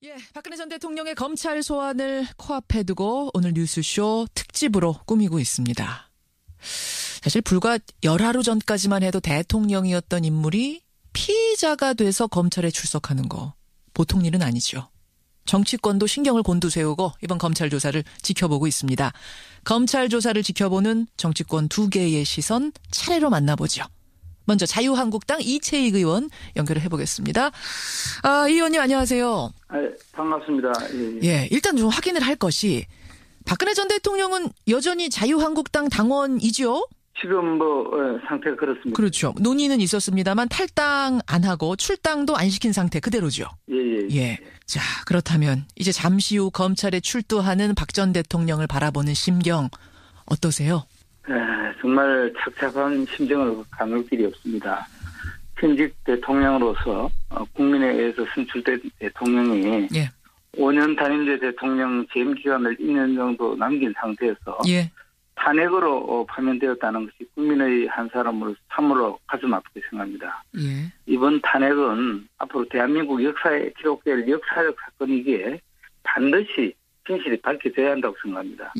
예, 박근혜 전 대통령의 검찰 소환을 코앞에 두고 오늘 뉴스쇼 특집으로 꾸미고 있습니다. 사실 불과 열하루 전까지만 해도 대통령이었던 인물이 피의자가 돼서 검찰에 출석하는 거 보통 일은 아니죠. 정치권도 신경을 곤두세우고 이번 검찰 조사를 지켜보고 있습니다. 검찰 조사를 지켜보는 정치권 두 개의 시선 차례로 만나보죠. 먼저 자유한국당 이채익 의원 연결을 해보겠습니다. 이 의원님 안녕하세요. 반갑습니다. 예, 일단 좀 확인을 할 것이 박근혜 전 대통령은 여전히 자유한국당 당원이죠? 지금 상태가 그렇습니다. 그렇죠. 논의는 있었습니다만 탈당 안 하고 출당도 안 시킨 상태 그대로죠. 예. 자, 그렇다면 이제 잠시 후 검찰에 출두하는 박 전 대통령을 바라보는 심경 어떠세요? 정말 착잡한 심정을 가눌 길이 없습니다. 현직 대통령으로서 국민에 의해서 선출된 대통령이 5년 단임제 대통령 재임 기간을 2년 정도 남긴 상태에서 탄핵으로 파면되었다는 것이 국민의 한 사람으로서 참으로 가슴 아프게 생각합니다. 이번 탄핵은 앞으로 대한민국 역사에 기록될 역사적 사건이기에 반드시 진실이 밝혀져야 한다고 생각합니다.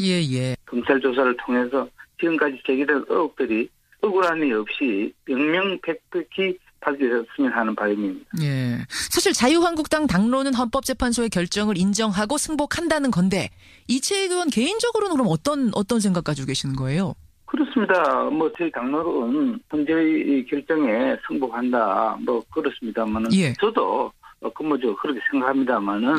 검찰 조사를 통해서 지금까지 제기된 의혹들이 억울함이 없이 명명백백히 밝혀졌으면 하는 바람입니다. 사실 자유한국당 당론은 헌법재판소의 결정을 인정하고 승복한다는 건데 이채익 의원 개인적으로는 그럼 어떤 생각 가지고 계시는 거예요? 그렇습니다. 저희 당론은 헌재의 결정에 승복한다. 그렇습니다만은 저도 근무적으로 그렇게 생각합니다만은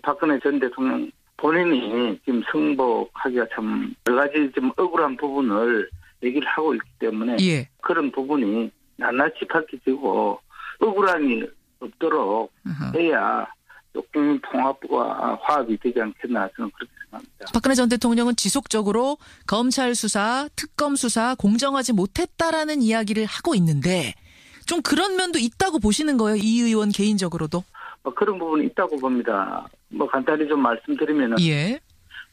박근혜 전 대통령 본인이 지금 승복하기가 참 여러 가지 좀 억울한 부분을 얘기를 하고 있기 때문에 그런 부분이 낱낱이 밝혀지고 억울함이 없도록 해야 또 국민 통합과 화합이 되지 않겠나 저는 그렇게 생각합니다. 박근혜 전 대통령은 지속적으로 검찰 수사, 특검 수사 공정하지 못했다라는 이야기를 하고 있는데 좀 그런 면도 있다고 보시는 거예요? 이 의원 개인적으로도? 그런 부분이 있다고 봅니다. 간단히 좀 말씀드리면은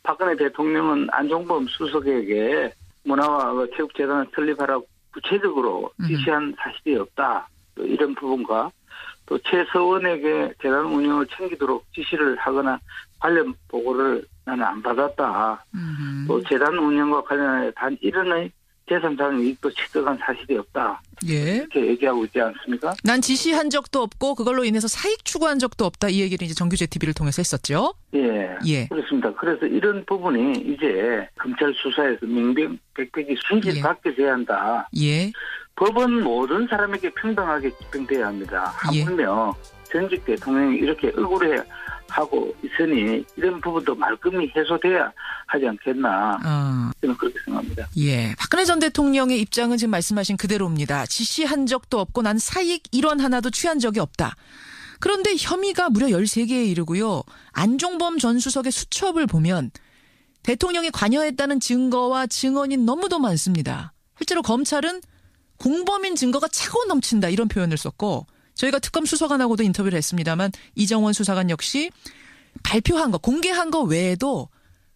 박근혜 대통령은 안종범 수석에게 문화와 체육재단을 설립하라고 구체적으로 지시한 사실이 없다. 이런 부분과 또 최서원에게 재단 운영을 챙기도록 지시를 하거나 관련 보고를 나는 안 받았다. 또 재단 운영과 관련해 단 1원의 제3자 이익도 취득한 사실이 없다. 이렇게 얘기하고 있지 않습니까? 난 지시한 적도 없고 그걸로 인해서 사익 추구한 적도 없다. 이 얘기를 이제 정규제 TV를 통해서 했었죠. 그렇습니다. 그래서 이런 부분이 이제 검찰 수사에서 명명백백히 순실 밝혀져야 한다. 법은 모든 사람에게 평등하게 집행돼야 합니다. 하물며 전직 대통령이 이렇게 억울해하고 있으니 이런 부분도 말끔히 해소돼야 하지 않겠나. 저는 그렇게 생각합니다. 박근혜 전 대통령의 입장은 지금 말씀하신 그대로입니다. 지시한 적도 없고 난 사익 1원 하나도 취한 적이 없다. 그런데 혐의가 무려 13개에 이르고요. 안종범 전 수석의 수첩을 보면 대통령이 관여했다는 증거와 증언이 너무도 많습니다. 실제로 검찰은 공범인 증거가 차고 넘친다 이런 표현을 썼고 저희가 특검 수사관하고도 인터뷰를 했습니다만 이정원 수사관 역시 발표한 거 공개한 거 외에도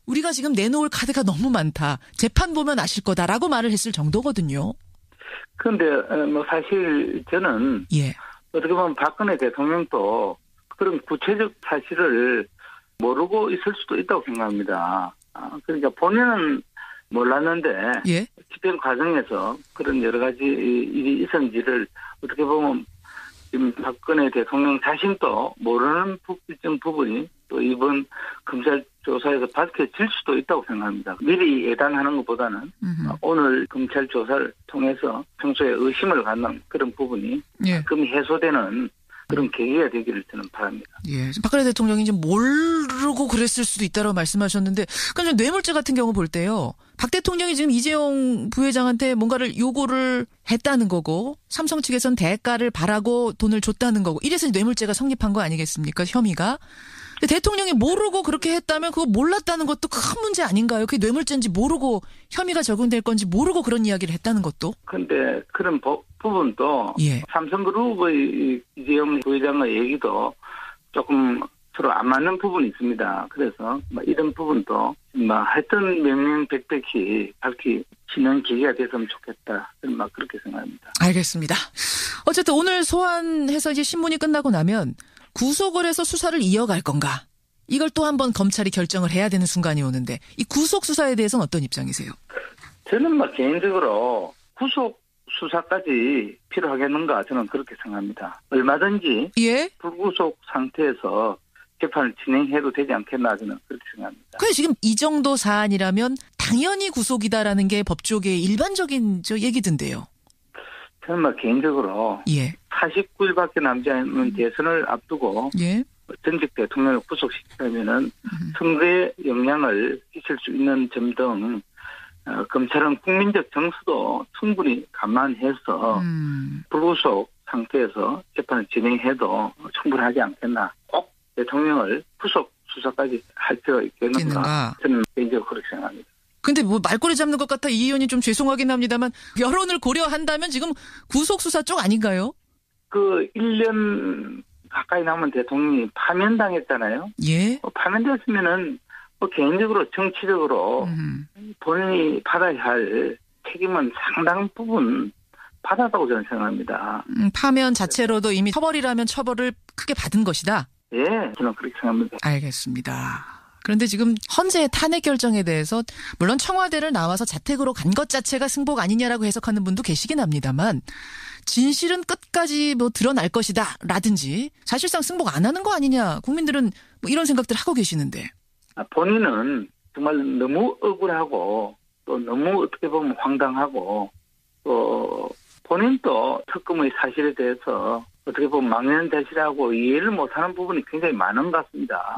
우리가 지금 내놓을 카드가 너무 많다. 재판 보면 아실 거다라고 말을 했을 정도거든요. 그런데 사실 저는 어떻게 보면 박근혜 대통령도 그런 구체적 사실을 모르고 있을 수도 있다고 생각합니다. 그러니까 본인은 몰랐는데 집행 과정에서 그런 여러 가지 일이 있었는지를 어떻게 보면 지금 박근혜 대통령 자신도 모르는 일정 부분이 또 이번 검찰 조사에서 밝혀질 수도 있다고 생각합니다. 미리 예단하는 것보다는 오늘 검찰 조사를 통해서 평소에 의심을 갖는 그런 부분이 가끔 해소되는 그런 계기가 되기를 저는 바랍니다. 박근혜 대통령이 이제 모르고 그랬을 수도 있다고 말씀하셨는데, 그러니까 뇌물죄 같은 경우 볼 때요. 박 대통령이 지금 이재용 부회장한테 뭔가를 요구를 했다는 거고, 삼성 측에선 대가를 바라고 돈을 줬다는 거고, 이래서 뇌물죄가 성립한 거 아니겠습니까? 혐의가. 근데 대통령이 모르고 그렇게 했다면 그거 몰랐다는 것도 큰 문제 아닌가요? 그게 뇌물죄인지 모르고 혐의가 적용될 건지 모르고 그런 이야기를 했다는 것도. 그런데 그런 부분도 삼성그룹의 이재용 부회장의 얘기도 조금 서로 안 맞는 부분이 있습니다. 그래서 이런 부분도 하여튼 명명백백히 밝히는 계기가 됐으면 좋겠다. 그렇게 생각합니다. 알겠습니다. 어쨌든 오늘 소환해서 이제 신문이 끝나고 나면 구속을 해서 수사를 이어갈 건가? 이걸 또 한번 검찰이 결정을 해야 되는 순간이 오는데 이 구속 수사에 대해서는 어떤 입장이세요? 저는 개인적으로 구속 수사까지 필요하겠는가 저는 그렇게 생각합니다. 얼마든지 예? 불구속 상태에서 재판을 진행해도 되지 않겠나 저는 그렇게 생각합니다. 그래 지금 이 정도 사안이라면 당연히 구속이다라는 게 법조계의 일반적인 얘기던데요. 저는 개인적으로 예. 49일밖에 남지 않은 대선을 앞두고 예. 전직 대통령을 구속시키려면은 선거에 영향을 끼칠 수 있는 점 등 검찰은 국민적 정서도 충분히 감안해서 불구속 상태에서 재판을 진행해도 충분하지 않겠나. 꼭 대통령을 구속 수사까지 할 필요가 있겠는가. 저는 개인적으로 그렇게 생각합니다. 근데 말꼬리 잡는 것 같아 이 의원님 좀 죄송하긴 합니다만 여론을 고려한다면 지금 구속 수사 쪽 아닌가요? 1년 가까이 남은 대통령이 파면당했잖아요. 예. 파면됐으면은 개인적으로 정치적으로 본인이 받아야 할 책임은 상당 부분 받았다고 저는 생각합니다. 파면 자체로도 이미 처벌이라면 처벌을 크게 받은 것이다. 예, 저는 그렇게 생각합니다. 알겠습니다. 그런데 지금 헌재의 탄핵 결정에 대해서 물론 청와대를 나와서 자택으로 간 것 자체가 승복 아니냐라고 해석하는 분도 계시긴 합니다만 진실은 끝까지 드러날 것이다 라든지 사실상 승복 안 하는 거 아니냐 국민들은 이런 생각들 하고 계시는데. 본인은 정말 너무 억울하고 또 너무 어떻게 보면 황당하고 또 본인도 특검의 사실에 대해서 어떻게 보면 망연자실하고 이해를 못하는 부분이 굉장히 많은 것 같습니다.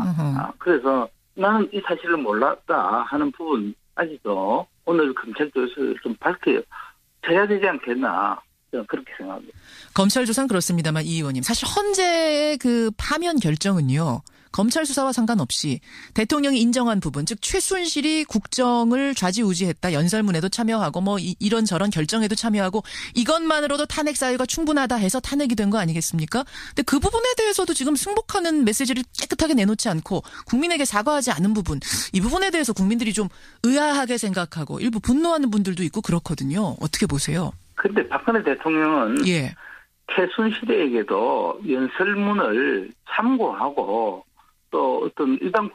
그래서 나는 이 사실을 몰랐다 하는 부분까지도 오늘 검찰 조사를 좀 밝혀져야 되지 않겠나 저는 그렇게 생각합니다. 검찰 조사는 그렇습니다만 이 의원님 사실 헌재의 파면 결정은요. 검찰 수사와 상관없이 대통령이 인정한 부분, 즉 최순실이 국정을 좌지우지했다. 연설문에도 참여하고 이런저런 결정에도 참여하고 이것만으로도 탄핵 사유가 충분하다 해서 탄핵이 된 거 아니겠습니까? 근데 그 부분에 대해서도 지금 승복하는 메시지를 깨끗하게 내놓지 않고 국민에게 사과하지 않은 부분, 이 부분에 대해서 국민들이 좀 의아하게 생각하고 일부 분노하는 분들도 있고 그렇거든요. 어떻게 보세요? 근데 박근혜 대통령은 예. 최순실에게도 연설문을 참고하고 또 어떤 일반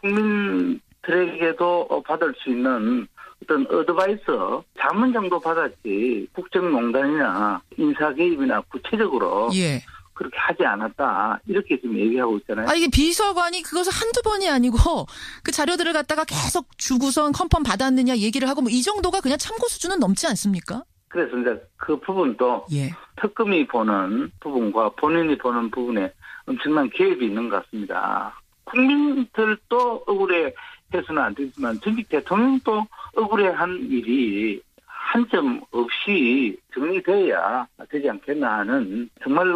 국민들에게도 받을 수 있는 어떤 어드바이서 자문 정도 받았지 국정농단이나 인사개입이나 구체적으로 예. 그렇게 하지 않았다 이렇게 지금 얘기하고 있잖아요. 이게 비서관이 그것을 한두 번이 아니고 그 자료들을 갖다가 계속 주고선 컨펌 받았느냐 얘기를 하고 이 정도가 그냥 참고 수준은 넘지 않습니까? 그래서 이제 그 부분도 예. 특검이 보는 부분과 본인이 보는 부분에 엄청난 갭이 있는 것 같습니다. 국민들도 억울해해서는 안 되지만 전직 대통령도 억울해한 일이 한 점 없이 정리돼야 되지 않겠나 하는 정말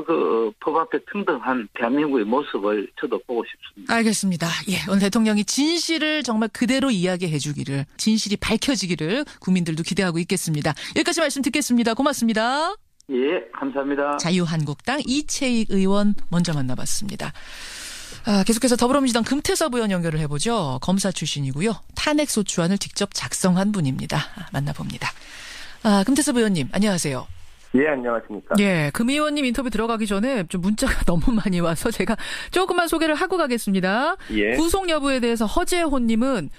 법 앞에 평등한 대한민국의 모습을 저도 보고 싶습니다. 알겠습니다. 예, 오늘 대통령이 진실을 정말 그대로 이야기해 주기를, 진실이 밝혀지기를 국민들도 기대하고 있겠습니다. 여기까지 말씀 듣겠습니다. 고맙습니다. 예, 감사합니다. 자유한국당 이채익 의원 먼저 만나봤습니다. 계속해서 더불어민주당 금태섭 의원 연결을 해보죠. 검사 출신이고요. 탄핵소추안을 직접 작성한 분입니다. 만나봅니다. 금태섭 의원님 안녕하세요. 예, 안녕하십니까. 예, 금 의원님 인터뷰 들어가기 전에 좀 문자가 너무 많이 와서 제가 조금만 소개를 하고 가겠습니다. 예. 구속 여부에 대해서 허재호님은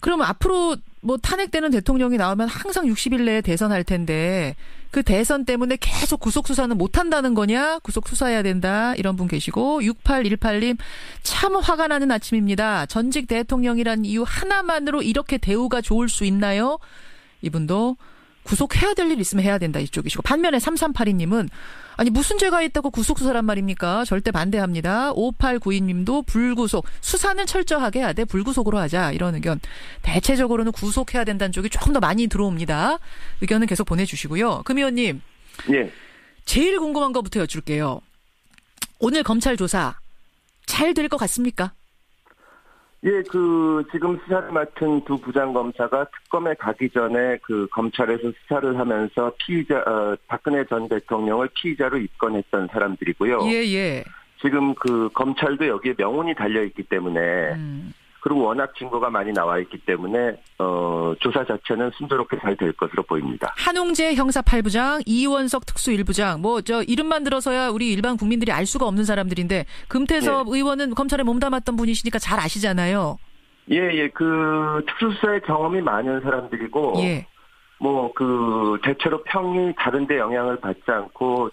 그러면 앞으로 탄핵되는 대통령이 나오면 항상 60일 내에 대선할 텐데 그 대선 때문에 계속 구속수사는 못한다는 거냐? 구속수사해야 된다. 이런 분 계시고 6818님 참 화가 나는 아침입니다. 전직 대통령이란 이유 하나만으로 이렇게 대우가 좋을 수 있나요? 이분도 구속해야 될 일 있으면 해야 된다 이쪽이시고 반면에 3382님은 아니 무슨 죄가 있다고 구속수사란 말입니까? 절대 반대합니다. 5892님도 불구속 수사는 철저하게 해야 돼 불구속으로 하자 이런 의견. 대체적으로는 구속해야 된다는 쪽이 조금 더 많이 들어옵니다. 의견은 계속 보내주시고요. 금 의원님. 예. 제일 궁금한 것부터 여쭐게요. 오늘 검찰 조사 잘 될 것 같습니까? 예, 지금 수사를 맡은 두 부장검사가 특검에 가기 전에 검찰에서 수사를 하면서 박근혜 전 대통령을 피의자로 입건했던 사람들이고요. 예, 예. 지금 검찰도 여기에 명운이 달려있기 때문에 그리고 워낙 증거가 많이 나와 있기 때문에 조사 자체는 순조롭게 잘 될 것으로 보입니다. 한웅재 형사 8부장, 이원석 특수 1부장, 이름만 들어서야 우리 일반 국민들이 알 수가 없는 사람들인데 금태섭 의원은 검찰에 몸담았던 분이시니까 잘 아시잖아요. 예, 그 특수수사의 경험이 많은 사람들이고, 대체로 평이 다른데 영향을 받지 않고,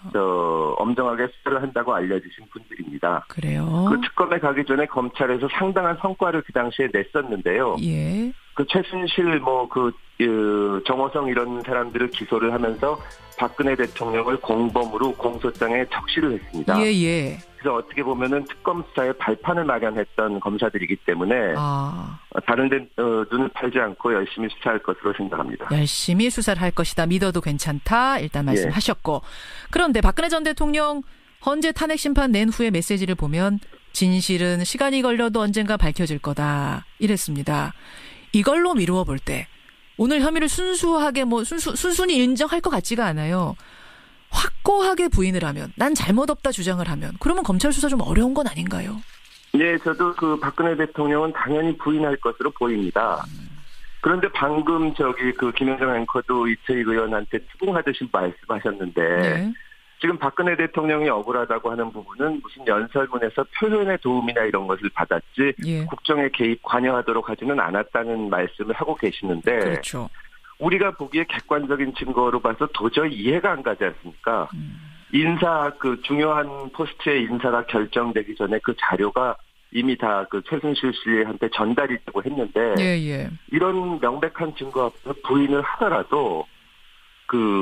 엄정하게 수사를 한다고 알려주신 분들입니다. 그래요? 그 특검에 가기 전에 검찰에서 상당한 성과를 그 당시에 냈었는데요. 예. 그 최순실, 정호성 이런 사람들을 기소를 하면서 박근혜 대통령을 공범으로 공소장에 적시를 했습니다. 예. 그래서 어떻게 보면은 특검 수사에 발판을 마련했던 검사들이기 때문에 다른 데 눈을 팔지 않고 열심히 수사할 것으로 생각합니다. 열심히 수사를 할 것이다. 믿어도 괜찮다. 일단 말씀하셨고. 그런데 박근혜 전 대통령 헌재 탄핵 심판 낸 후에 메시지를 보면 진실은 시간이 걸려도 언젠가 밝혀질 거다. 이랬습니다. 이걸로 미루어 볼 때 오늘 혐의를 순수하게 순순히 인정할 것 같지가 않아요. 확고하게 부인을 하면, 난 잘못 없다 주장을 하면, 그러면 검찰 수사 좀 어려운 건 아닌가요? 네, 저도 그 박근혜 대통령은 당연히 부인할 것으로 보입니다. 그런데 방금 김현정 앵커도 이채익 의원한테 추궁하듯이 말씀하셨는데, 지금 박근혜 대통령이 억울하다고 하는 부분은 무슨 연설문에서 표현의 도움이나 이런 것을 받았지, 국정에 개입 관여하도록 하지는 않았다는 말씀을 하고 계시는데, 그렇죠. 우리가 보기에 객관적인 증거로 봐서 도저히 이해가 안 가지 않습니까? 중요한 포스트의 인사가 결정되기 전에 그 자료가 이미 다 최순실 씨한테 전달이 되고 했는데, 이런 명백한 증거 앞에서 부인을 하더라도,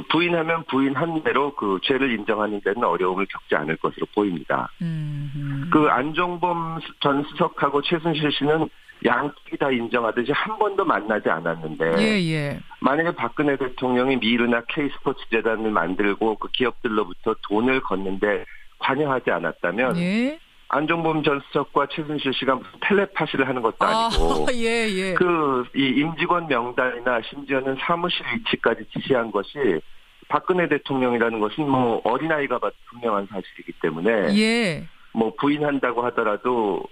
부인하면 부인한 대로 죄를 인정하는 데는 어려움을 겪지 않을 것으로 보입니다. 안종범 전 수석하고 최순실 씨는 양측이 다 인정하듯이 한 번도 만나지 않았는데, 만약에 박근혜 대통령이 미르나 K스포츠 재단을 만들고 그 기업들로부터 돈을 걷는데 관여하지 않았다면, 안종범 전 수석과 최순실 씨가 무슨 텔레파시를 하는 것도 아니고, 이 임직원 명단이나 심지어는 사무실 위치까지 지시한 것이 박근혜 대통령이라는 것은 어린아이가 봐도 분명한 사실이기 때문에, 부인한다고 하더라도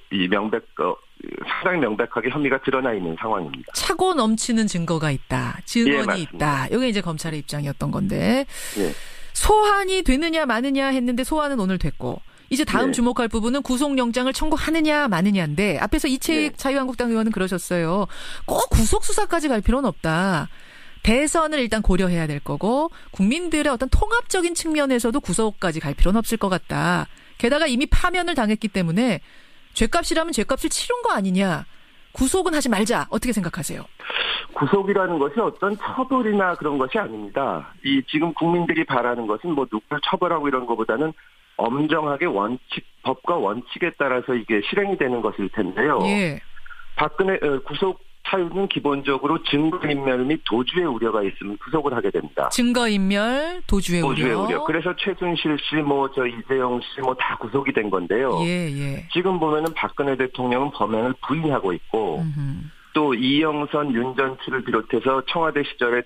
상당히 명백하게 혐의가 드러나 있는 상황입니다. 차고 넘치는 증거가 있다. 증언이 있다. 이게 이제 검찰의 입장이었던 건데, 소환이 되느냐 마느냐 했는데 소환은 오늘 됐고, 이제 다음 주목할 부분은 구속영장을 청구하느냐 마느냐인데, 앞에서 이채익 자유한국당 의원은 그러셨어요. 꼭 구속수사까지 갈 필요는 없다. 대선을 일단 고려해야 될 거고, 국민들의 어떤 통합적인 측면에서도 구속까지 갈 필요는 없을 것 같다. 게다가 이미 파면을 당했기 때문에 죄값이라면 죄값을 치른 거 아니냐. 구속은 하지 말자. 어떻게 생각하세요? 구속이라는 것이 어떤 처벌이나 그런 것이 아닙니다. 지금 국민들이 바라는 것은 누구를 처벌하고 이런 것보다는 엄정하게 법과 원칙에 따라서 이게 실행이 되는 것일 텐데요. 박근혜 구속 사유는 기본적으로 증거인멸 및 도주의 우려가 있으면 구속을 하게 됩니다. 증거인멸, 도주의 우려. 그래서 최순실 씨, 이재용 씨, 다 구속이 된 건데요. 지금 보면은 박근혜 대통령은 범행을 부인하고 있고, 또 이영선, 윤전추를 비롯해서 청와대 시절에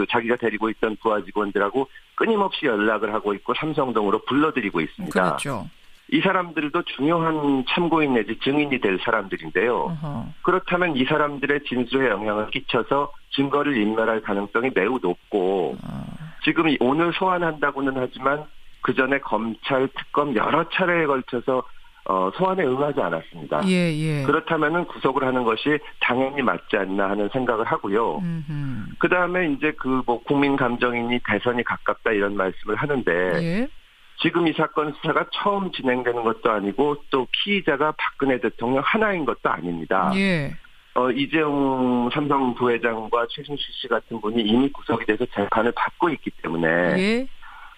자기가 데리고 있던 부하 직원들하고 끊임없이 연락을 하고 있고 삼성동으로 불러들이고 있습니다. 그렇죠. 이 사람들도 중요한 참고인 내지 증인이 될 사람들인데요. 그렇다면 이 사람들의 진술에 영향을 끼쳐서 증거를 인멸할 가능성이 매우 높고, 지금 오늘 소환한다고는 하지만 그 전에 검찰, 특검 여러 차례에 걸쳐서 소환에 응하지 않았습니다. 그렇다면은 구속을 하는 것이 당연히 맞지 않나 하는 생각을 하고요. 그 다음에 이제 국민 감정이니 대선이 가깝다 이런 말씀을 하는데, 지금 이 사건 수사가 처음 진행되는 것도 아니고 또 피의자가 박근혜 대통령 하나인 것도 아닙니다. 이재용 삼성 부회장과 최순실 씨 같은 분이 이미 구속이 돼서 재판을 받고 있기 때문에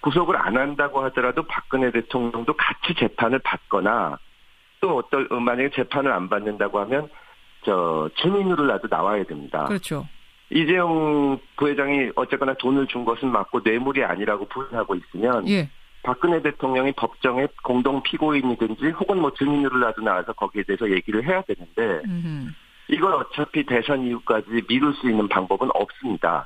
구속을 안 한다고 하더라도 박근혜 대통령도 같이 재판을 받거나, 또 만약에 재판을 안 받는다고 하면 증인으로라도 나와야 됩니다. 그렇죠. 이재용 부회장이 어쨌거나 돈을 준 것은 맞고 뇌물이 아니라고 부인하고 있으면, 박근혜 대통령이 법정에 공동 피고인이든지 혹은 증인으로라도 나와서 거기에 대해서 얘기를 해야 되는데, 이걸 어차피 대선 이후까지 미룰 수 있는 방법은 없습니다.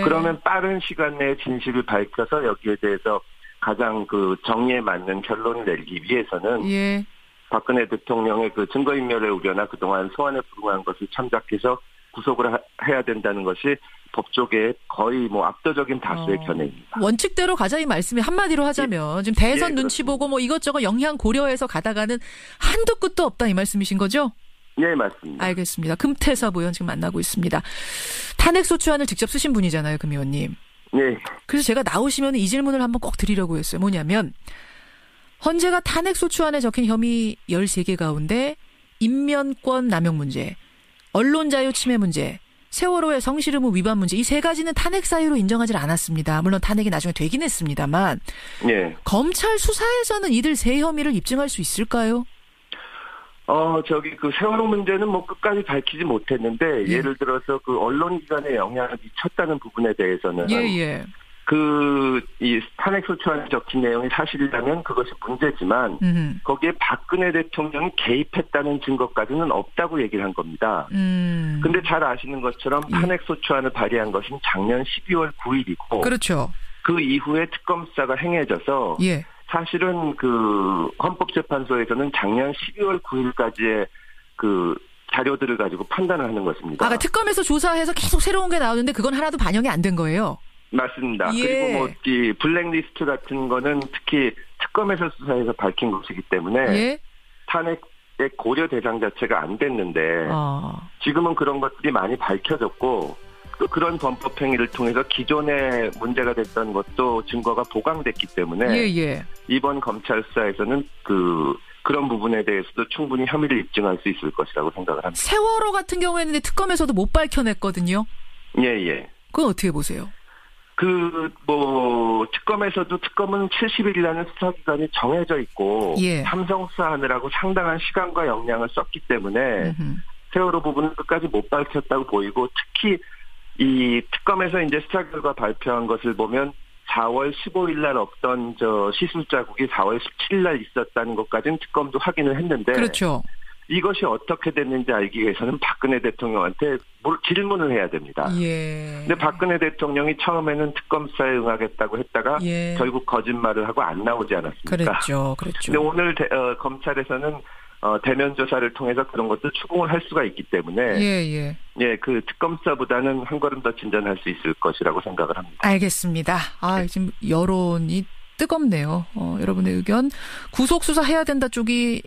그러면 빠른 시간 내에 진실을 밝혀서 여기에 대해서 가장 정의에 맞는 결론을 내리기 위해서는 박근혜 대통령의 그 증거인멸의 우려나 그동안 소환에 불응한 것을 참작해서 구속을 해야 된다는 것이 법조계의 거의 뭐 압도적인 다수의 견해입니다. 원칙대로 가자 이 말씀이 한마디로 하자면 지금 대선 눈치 보고 뭐 이것저것 영향 고려해서 가다가는 한도 끝도 없다 이 말씀이신 거죠? 네, 맞습니다. 알겠습니다. 금태섭 의원 지금 만나고 있습니다. 탄핵소추안을 직접 쓰신 분이잖아요, 금 의원님. 네. 그래서 제가 나오시면 이 질문을 한번 꼭 드리려고 했어요. 뭐냐면 헌재가 탄핵소추안에 적힌 혐의 13개 가운데 인면권 남용 문제, 언론자유 침해 문제, 세월호의 성실의무 위반 문제 이 세 가지는 탄핵 사유로 인정하지 않았습니다. 물론 탄핵이 나중에 되긴 했습니다만 네. 검찰 수사에서는 이들 세 혐의를 입증할 수 있을까요? 그 세월호 문제는 뭐 끝까지 밝히지 못했는데 예를 들어서 그 언론기관에 영향을 미쳤다는 부분에 대해서는 이 탄핵소추안에 적힌 내용이 사실이라면 그것이 문제지만 거기에 박근혜 대통령이 개입했다는 증거까지는 없다고 얘기를 한 겁니다. 근데 잘 아시는 것처럼 탄핵소추안을 발의한 것은 작년 12월 9일이고 그렇죠. 그 이후에 특검 수사가 행해져서 사실은 그 헌법재판소에서는 작년 12월 9일까지의 그 자료들을 가지고 판단을 하는 것입니다. 그러니까 특검에서 조사해서 계속 새로운 게 나오는데 그건 하나도 반영이 안 된 거예요? 맞습니다. 그리고 뭐 이 블랙리스트 같은 거는 특히 특검에서 수사해서 밝힌 것이기 때문에 탄핵의 고려 대상 자체가 안 됐는데 지금은 그런 것들이 많이 밝혀졌고 또 그런 범법 행위를 통해서 기존에 문제가 됐던 것도 증거가 보강됐기 때문에 이번 검찰 수사에서는 그런 부분에 대해서도 충분히 혐의를 입증할 수 있을 것이라고 생각을 합니다. 세월호 같은 경우에는 특검에서도 못 밝혀냈거든요. 그건 어떻게 보세요? 특검에서도 특검은 70일이라는 수사기간이 정해져 있고 삼성 수사하느라고 상당한 시간과 역량을 썼기 때문에 세월호 부분은 끝까지 못 밝혔다고 보이고 특히 이 특검에서 이제 수사 결과 발표한 것을 보면 4월 15일 날 없던 시술 자국이 4월 17일 날 있었다는 것까지는 특검도 확인을 했는데 그렇죠. 이것이 어떻게 됐는지 알기 위해서는 박근혜 대통령한테 질문을 해야 됩니다. 근데 박근혜 대통령이 처음에는 특검 수사에 응하겠다고 했다가 결국 거짓말을 하고 안 나오지 않았습니까? 그렇죠. 근데 오늘 검찰에서는 대면 조사를 통해서 그런 것도 추궁을 할 수가 있기 때문에 그 특검 수사보다는 한 걸음 더 진전할 수 있을 것이라고 생각을 합니다. 알겠습니다. 지금 여론이 뜨겁네요. 여러분의 의견 구속 수사해야 된다 쪽이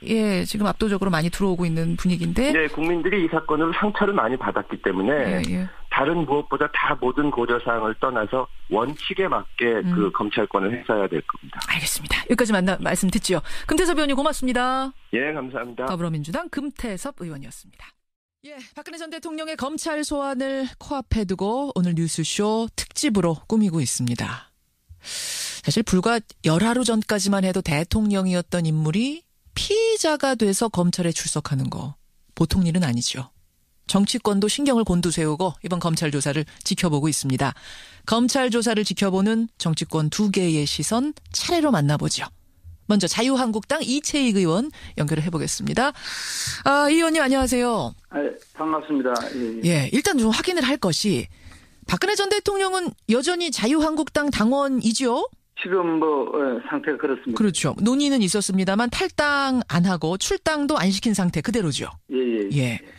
지금 압도적으로 많이 들어오고 있는 분위기인데 국민들이 이 사건으로 상처를 많이 받았기 때문에 다른 무엇보다 다 모든 고려사항을 떠나서 원칙에 맞게 그 검찰권을 행사해야 될 겁니다. 알겠습니다. 여기까지 말씀 듣죠. 금태섭 의원님 고맙습니다. 감사합니다. 더불어민주당 금태섭 의원이었습니다. 박근혜 전 대통령의 검찰 소환을 코앞에 두고 오늘 뉴스쇼 특집으로 꾸미고 있습니다. 사실 불과 열하루 전까지만 해도 대통령이었던 인물이 피의자가 돼서 검찰에 출석하는 거 보통 일은 아니죠. 정치권도 신경을 곤두세우고 이번 검찰 조사를 지켜보고 있습니다. 검찰 조사를 지켜보는 정치권 두 개의 시선 차례로 만나보죠. 먼저 자유한국당 이채익 의원 연결을 해보겠습니다. 이 의원님 안녕하세요. 반갑습니다. 일단 좀 확인을 할 것이 박근혜 전 대통령은 여전히 자유한국당 당원이죠? 지금 상태가 그렇습니다. 그렇죠. 논의는 있었습니다만 탈당 안 하고 출당도 안 시킨 상태 그대로죠.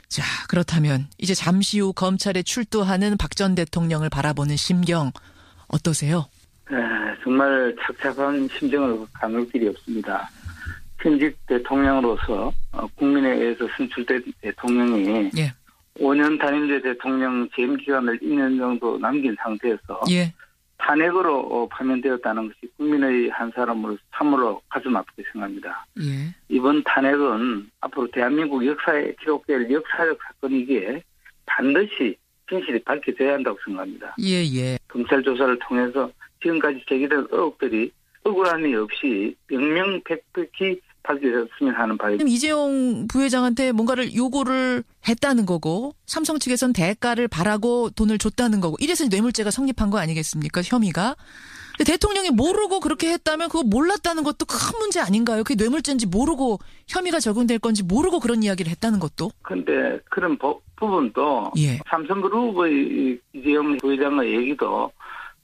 자, 그렇다면 이제 잠시 후 검찰에 출두하는 박 전 대통령을 바라보는 심경 어떠세요? 정말 착잡한 심정을 가눌 길이 없습니다. 현직 대통령으로서 국민에 의해서 선출된 대통령이 5년 단임제 대통령 재임 기간을 2년 정도 남긴 상태에서 탄핵으로 파면되었다는 것이 국민의 한 사람으로서 참으로 가슴 아프게 생각합니다. 이번 탄핵은 앞으로 대한민국 역사에 기록될 역사적 사건이기에 반드시 진실이 밝혀져야 한다고 생각합니다. 검찰 조사를 통해서 지금까지 제기된 의혹들이 억울함이 없이 명명백백히 밝혀졌으면 하는 바입니다. 이재용 부회장한테 뭔가를 요구를 했다는 거고 삼성 측에선 대가를 바라고 돈을 줬다는 거고 이래서 뇌물죄가 성립한 거 아니겠습니까? 혐의가. 근데 대통령이 모르고 그렇게 했다면 그거 몰랐다는 것도 큰 문제 아닌가요? 그게 뇌물죄인지 모르고 혐의가 적용될 건지 모르고 그런 이야기를 했다는 것도. 그런데 그런 부분도 삼성그룹의 이재용 부회장의 얘기도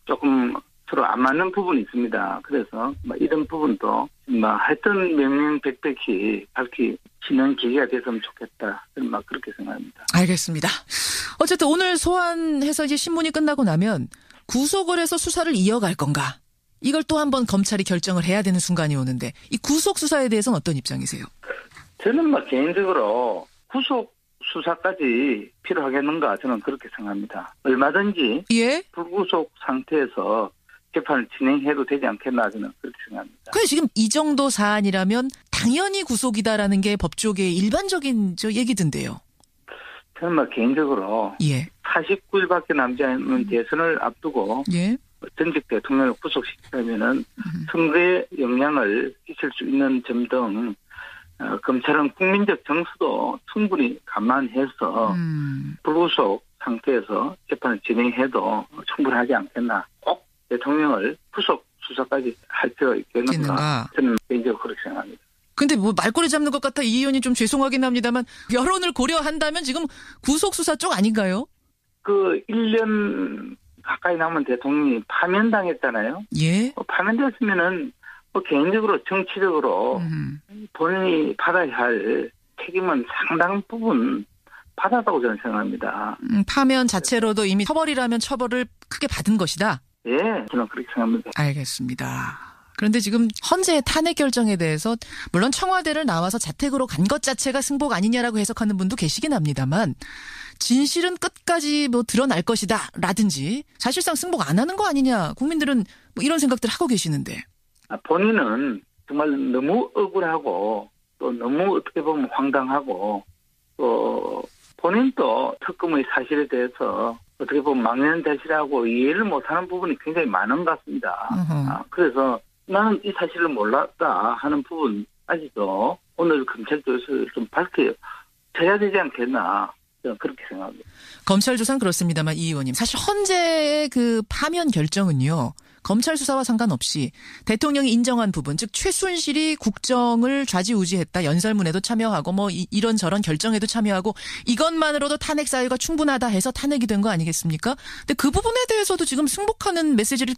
조금 서로 안 맞는 부분이 있습니다. 그래서 이런 부분도 하여튼 명명백백히 밝히는 계기가 됐으면 좋겠다. 그렇게 생각합니다. 알겠습니다. 어쨌든 오늘 소환해서 이제 신문이 끝나고 나면 구속을 해서 수사를 이어갈 건가? 이걸 또 한번 검찰이 결정을 해야 되는 순간이 오는데 이 구속 수사에 대해서는 어떤 입장이세요? 저는 개인적으로 구속 수사까지 필요하겠는가 저는 그렇게 생각합니다. 얼마든지 예? 불구속 상태에서 재판을 진행해도 되지 않겠나 저는 그렇게 생각합니다. 그래 지금 이 정도 사안이라면 당연히 구속이다라는 게 법조계의 일반적인 얘기던데요. 저는 개인적으로 예. 49일밖에 남지 않은 대선을 앞두고 예. 전직 대통령을 구속시키려면은 선거에 영향을 끼칠 수 있는 점 등 검찰은 국민적 정서도 충분히 감안해서 불구속 상태에서 재판을 진행해도 충분하지 않겠나. 꼭 대통령을 구속 수사까지 할 필요가 있겠는가. 저는 개인적으로 그렇게 생각합니다. 근데 말꼬리 잡는 것 같아 이 의원님 좀 죄송하긴 합니다만 여론을 고려한다면 지금 구속 수사 쪽 아닌가요? 1년 가까이 남은 대통령이 파면당했잖아요. 예. 파면됐으면은 개인적으로 정치적으로 본인이 받아야 할 책임은 상당 부분 받았다고 저는 생각합니다. 파면 자체로도 이미 처벌이라면 처벌을 크게 받은 것이다. 예, 저는 그렇게 생각합니다. 알겠습니다. 그런데 지금 헌재의 탄핵 결정에 대해서 물론 청와대를 나와서 자택으로 간 것 자체가 승복 아니냐라고 해석하는 분도 계시긴 합니다만 진실은 끝까지 드러날 것이다 라든지 사실상 승복 안 하는 거 아니냐 국민들은 이런 생각들 하고 계시는데. 본인은 정말 너무 억울하고 또 너무 어떻게 보면 황당하고 또 본인도 특검의 사실에 대해서 어떻게 보면 망연자실하고 이해를 못하는 부분이 굉장히 많은 것 같습니다. 그래서 나는 이 사실을 몰랐다 하는 부분 아직도 오늘 검찰 조사를 좀 밝혀져야 되지 않겠나 저는 그렇게 생각합니다. 검찰 조사는 그렇습니다만 이 의원님 사실 헌재의 파면 결정은요. 검찰 수사와 상관없이 대통령이 인정한 부분, 즉 최순실이 국정을 좌지우지했다. 연설문에도 참여하고 이런저런 결정에도 참여하고 이것만으로도 탄핵 사유가 충분하다 해서 탄핵이 된 거 아니겠습니까? 근데 그 부분에 대해서도 지금 승복하는 메시지를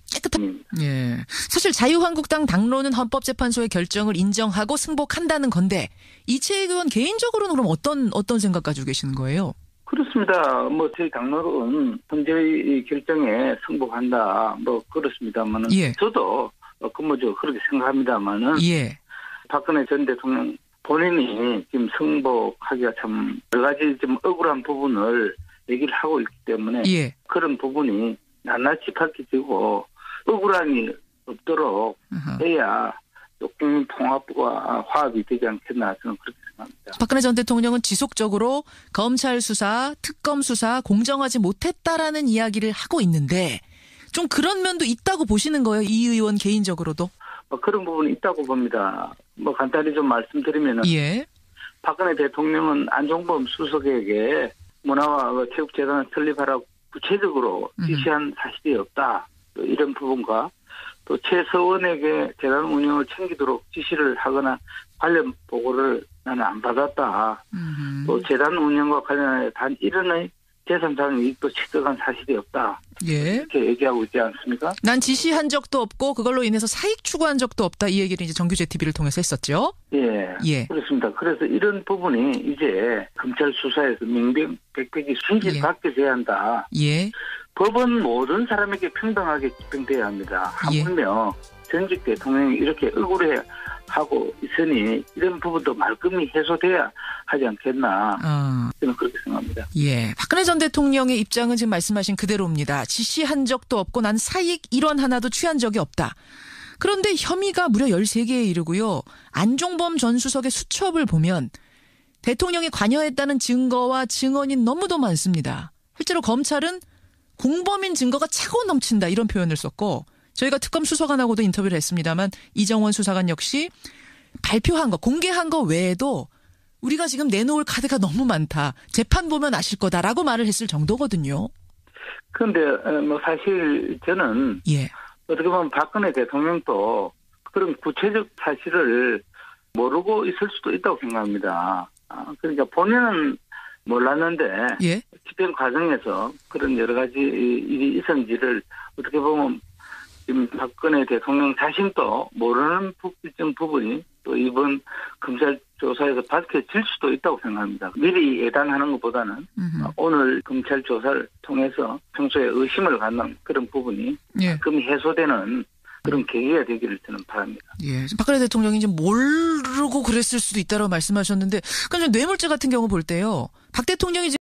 예. 사실 자유한국당 당론은 헌법재판소의 결정을 인정하고 승복한다는 건데 이채익 의원 개인적으로는 그럼 어떤 생각 가지고 계시는 거예요? 그렇습니다. 저희 당론은 헌재의 결정에 승복한다. 그렇습니다만은. 예. 저도 근무적으로 그렇게 생각합니다만은. 예. 박근혜 전 대통령 본인이 지금 승복하기가 참 여러 가지 좀 억울한 부분을 얘기를 하고 있기 때문에. 예. 그런 부분이 낱낱이 밝혀지고 억울함이 없도록 해야 국민 통합과 화합이 되지 않겠나 저는 그렇게 생각합니다. 박근혜 전 대통령은 지속적으로 검찰 수사, 특검 수사 공정하지 못했다라는 이야기를 하고 있는데 좀 그런 면도 있다고 보시는 거예요? 이 의원 개인적으로도? 그런 부분이 있다고 봅니다. 간단히 좀 말씀드리면은 예. 박근혜 대통령은 안종범 수석에게 문화와 체육재단을 설립하라고 구체적으로 지시한 사실이 없다. 이런 부분과 또 최서원에게 재단 운영을 챙기도록 지시를 하거나 관련 보고를 나는 안 받았다. 또 재단 운영과 관련해 단 1원의 재산상 이익도 취득한 사실이 없다. 예. 이렇게 얘기하고 있지 않습니까? 난 지시한 적도 없고 그걸로 인해서 사익 추구한 적도 없다. 이 얘기를 이제 정규제 TV를 통해서 했었죠. 예. 예. 그렇습니다. 그래서 이런 부분이 이제 검찰 수사에서 명백백백이 순실받게 한다. 예. 법은 모든 사람에게 평등하게 집행돼야 합니다. 하물며 전직 대통령이 이렇게 억울해하고 있으니 이런 부분도 말끔히 해소돼야 하지 않겠나. 저는 그렇게 생각합니다. 예, 박근혜 전 대통령의 입장은 지금 말씀하신 그대로입니다. 지시한 적도 없고 난 사익 1원 하나도 취한 적이 없다. 그런데 혐의가 무려 13개에 이르고요. 안종범 전 수석의 수첩을 보면 대통령이 관여했다는 증거와 증언이 너무도 많습니다. 실제로 검찰은 공범인 증거가 차고 넘친다 이런 표현을 썼고 저희가 특검 수사관하고도 인터뷰를 했습니다만 이정원 수사관 역시 발표한 거 공개한 거 외에도 우리가 지금 내놓을 카드가 너무 많다. 재판 보면 아실 거다라고 말을 했을 정도거든요. 그런데 사실 저는 예. 어떻게 보면 박근혜 대통령도 그런 구체적 사실을 모르고 있을 수도 있다고 생각합니다. 그러니까 본인은 몰랐는데 집행 과정에서 그런 여러 가지 일이 있었는지를 어떻게 보면 지금 박근혜 대통령 자신도 모르는 일정 부분이 또 이번 검찰 조사에서 밝혀질 수도 있다고 생각합니다. 미리 예단하는 것보다는 오늘 검찰 조사를 통해서 평소에 의심을 갖는 그런 부분이 가끔 해소되는 그런 계기가 되기를 저는 바랍니다. 예, 박근혜 대통령이 이제 모르고 그랬을 수도 있다고 말씀하셨는데, 그러니까 뇌물죄 같은 경우 볼 때요, 박 대통령이